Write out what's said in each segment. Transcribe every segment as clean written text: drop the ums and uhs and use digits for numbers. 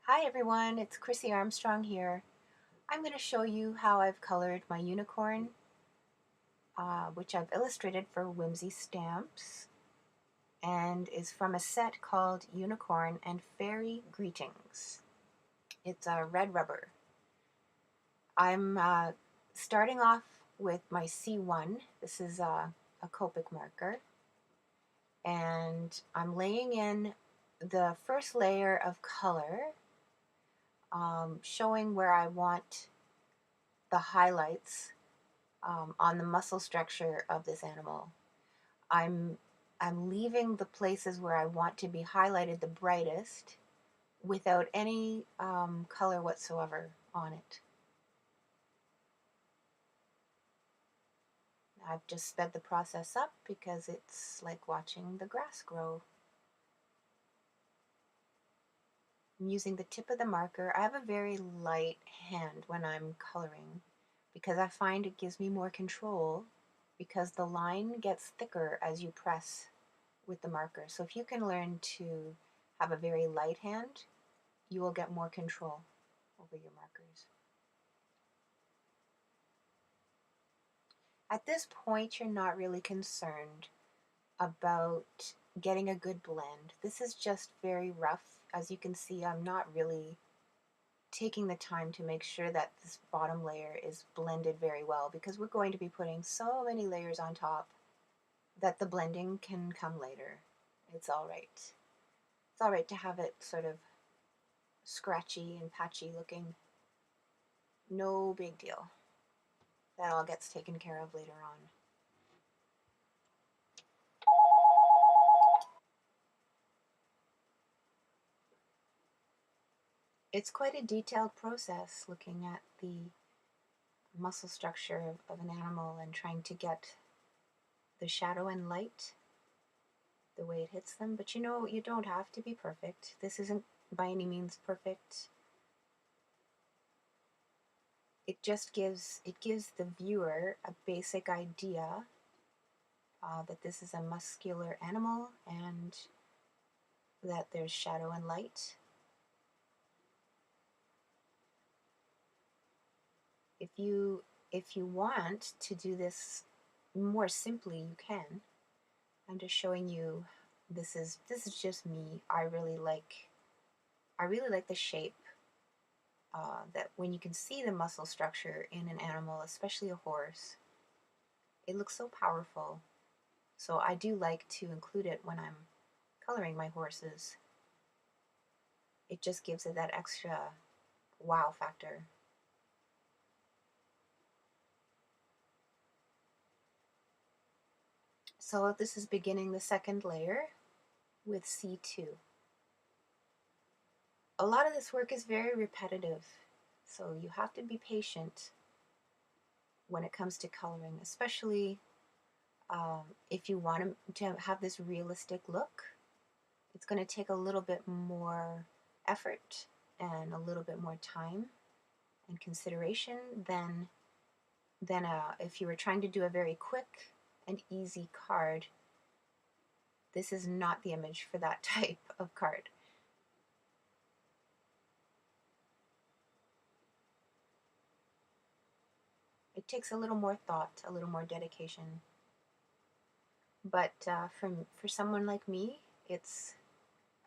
Hi everyone, it's Chrissy Armstrong here. I'm going to show you how I've colored my unicorn, which I've illustrated for Whimsy Stamps, and is from a set called Unicorn and Fairy Greetings. It's a red rubber. I'm starting off with my C1. This is a Copic marker, and I'm laying in the first layer of color, showing where I want the highlights on the muscle structure of this animal. I'm I'm leaving the places where I want to be highlighted the brightest without any color whatsoever on it. I've just sped the process up because it's like watching the grass grow. I'm using the tip of the marker. I have a very light hand when I'm coloring because I find it gives me more control because the line gets thicker as you press with the marker. So if you can learn to have a very light hand, you will get more control over your markers. At this point, you're not really concerned about getting a good blend. This is just very rough. As you can see, I'm not really taking the time to make sure that this bottom layer is blended very well because we're going to be putting so many layers on top that the blending can come later. It's all right. It's all right to have it sort of scratchy and patchy looking. No big deal. That all gets taken care of later on. It's quite a detailed process looking at the muscle structure of an animal and trying to get the shadow and light the way it hits them. But you don't have to be perfect. This isn't by any means perfect. It gives the viewer a basic idea that this is a muscular animal and that there's shadow and light. If you want to do this more simply, you can. I'm just showing you this is just me. I really like the shape, that when you can see the muscle structure in an animal, especially a horse, it looks so powerful. So I do like to include it when I'm coloring my horses. It just gives it that extra wow factor. So this is beginning the second layer with C2. A lot of this work is very repetitive, so you have to be patient when it comes to coloring, especially if you want to have this realistic look. It's going to take a little bit more effort and a little bit more time and consideration than if you were trying to do a very quick and easy card. This is not the image for that type of card. It takes a little more thought, a little more dedication. But for someone like me, it's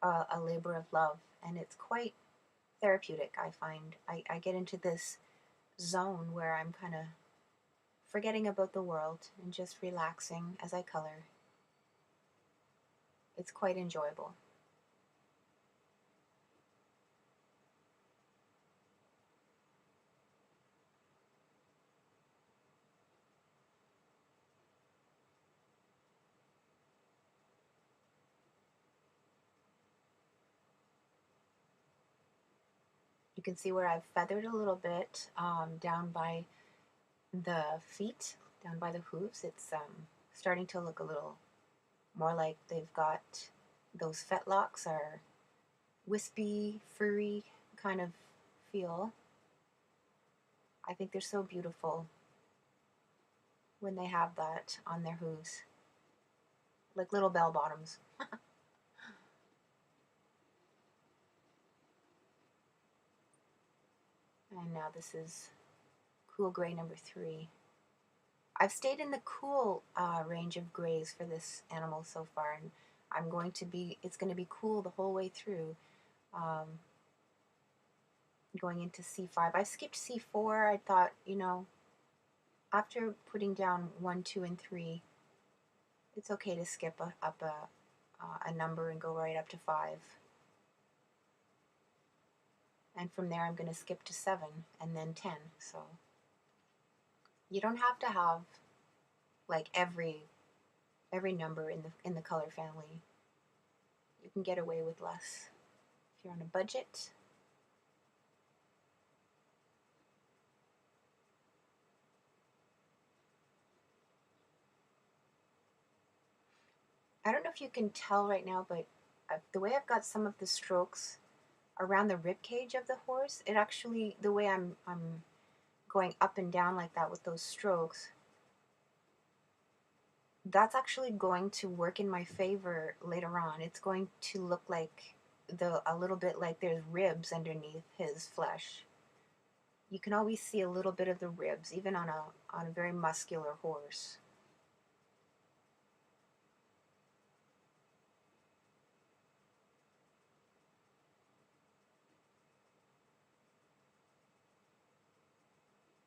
a labor of love, and it's quite therapeutic, I find. I get into this zone where I'm kind of forgetting about the world and just relaxing as I color. It's quite enjoyable. You can see where I've feathered a little bit down by the feet, down by the hooves. It's starting to look a little more like they've got those fetlocks or wispy, furry kind of feel. I think they're so beautiful when they have that on their hooves, like little bell bottoms. And now this is cool gray number 3. I've stayed in the cool range of grays for this animal so far, and it's going to be cool the whole way through. Going into C5. I skipped C4. I thought, after putting down 1, 2, and 3, it's okay to skip up a number and go right up to 5. And from there I'm going to skip to 7 and then 10. So you don't have to have like every number in the color family. You can get away with less if you're on a budget. I don't know if you can tell right now, but the way I've got some of the strokes around the rib cage of the horse, it actually, the way I'm going up and down like that with those strokes, that's actually going to work in my favor later on. It's going to look like a little bit like there's ribs underneath his flesh. You can always see a little bit of the ribs, even on a very muscular horse.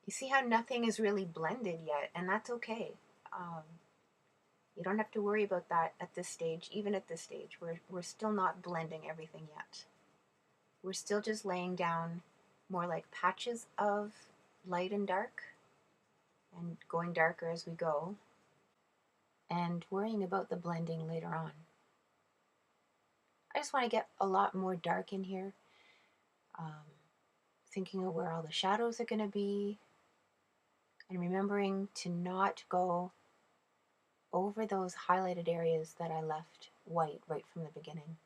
You see how nothing is really blended yet, and that's okay. You don't have to worry about that at this stage. Even at this stage, we're still not blending everything yet. We're still just laying down more like patches of light and dark, and going darker as we go, and worrying about the blending later on. I just want to get a lot more dark in here, thinking of where all the shadows are going to be, and remembering to not go over those highlighted areas that I left white right from the beginning.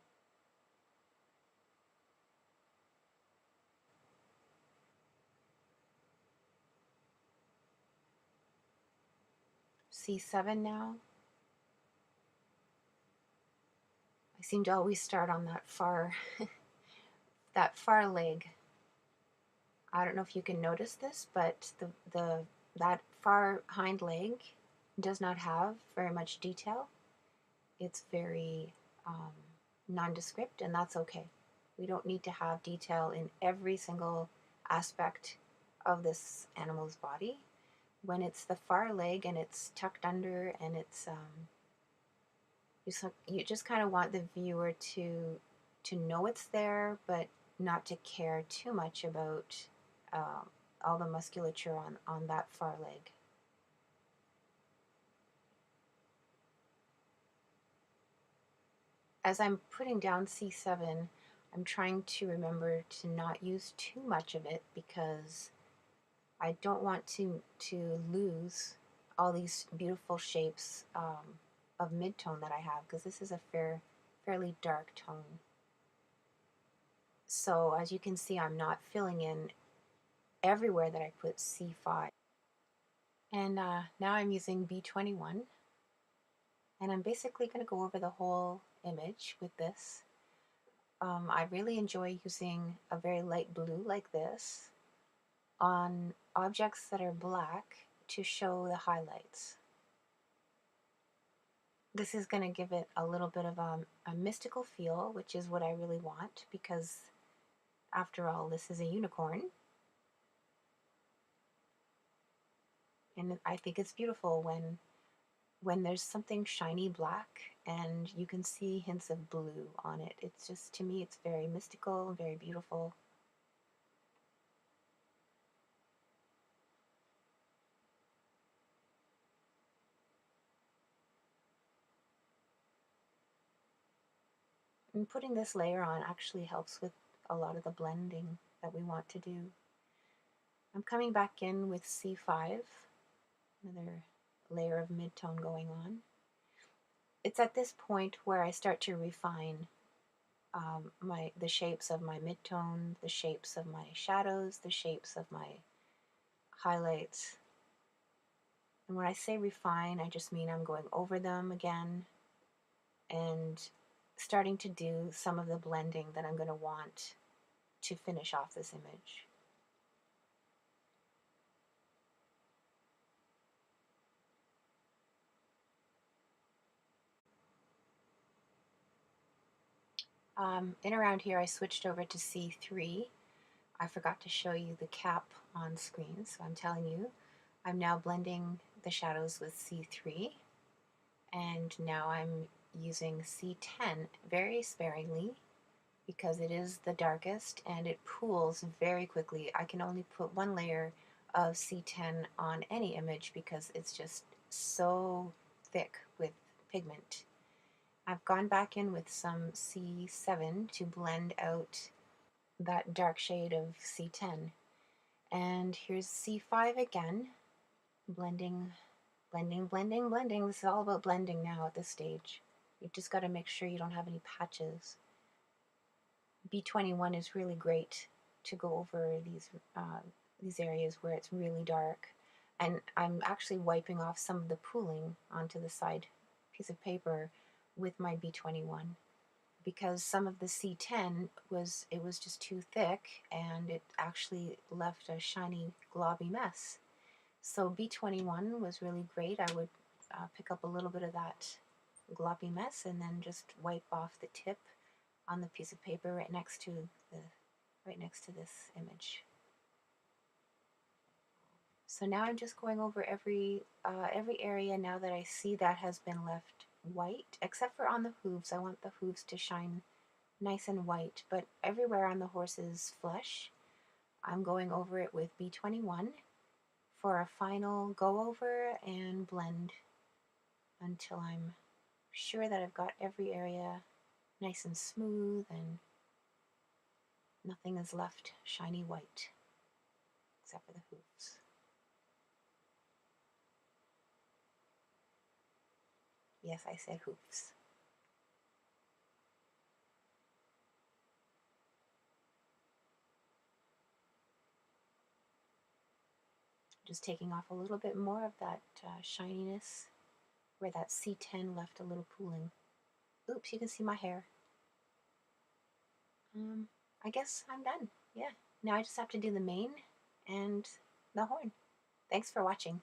C7 now. I seem to always start on that far leg. I don't know if you can notice this, but that far hind leg does not have very much detail. It's very nondescript, and that's okay. We don't need to have detail in every single aspect of this animal's body. When it's the far leg and it's tucked under and it's you just kind of want the viewer to know it's there, but not to care too much about all the musculature on that far leg. As I'm putting down C7, I'm trying to remember to not use too much of it, because I don't want to lose all these beautiful shapes of mid-tone that I have, because this is a fairly dark tone. So as you can see, I'm not filling in everywhere that I put C5. And now I'm using B21, and I'm basically going to go over the whole image with this. I really enjoy using a very light blue like this on objects that are black to show the highlights. This is going to give it a little bit of a mystical feel, which is what I really want, because after all, this is a unicorn. And I think it's beautiful when there's something shiny black and you can see hints of blue on it. It's just, to me, it's very mystical, very beautiful. And putting this layer on actually helps with a lot of the blending that we want to do. I'm coming back in with C5, another layer of mid-tone going on. It's at this point where I start to refine the shapes of my mid-tone, the shapes of my shadows, the shapes of my highlights. And when I say refine, I just mean I'm going over them again and starting to do some of the blending that I'm going to want to finish off this image. In around here I switched over to C3. I forgot to show you the cap on screen, so I'm telling you, I'm now blending the shadows with C3, and now I'm using C10 very sparingly because it is the darkest and it pools very quickly. I can only put one layer of C10 on any image because it's just so thick with pigment. I've gone back in with some C7 to blend out that dark shade of C10. And here's C5 again, blending, blending, blending, blending. This is all about blending now at this stage. You've just got to make sure you don't have any patches. B21 is really great to go over these areas where it's really dark. And I'm actually wiping off some of the pooling onto the side piece of paper with my B21 because some of the C10 was just too thick and it actually left a shiny globby mess. So B21 was really great. I would pick up a little bit of that gloppy mess and then just wipe off the tip on the piece of paper right next to this image. So now I'm just going over every area now that I see that has been left white, except for on the hooves. I want the hooves to shine nice and white, but everywhere on the horse's flesh, I'm going over it with B21 for a final go over and blend until I'm sure that I've got every area nice and smooth and nothing is left shiny white except for the hooves. Yes, I said hooves. Just taking off a little bit more of that shininess where that C10 left a little pooling. Oops, you can see my hair. I guess I'm done. Yeah. Now I just have to do the mane and the horn. Thanks for watching.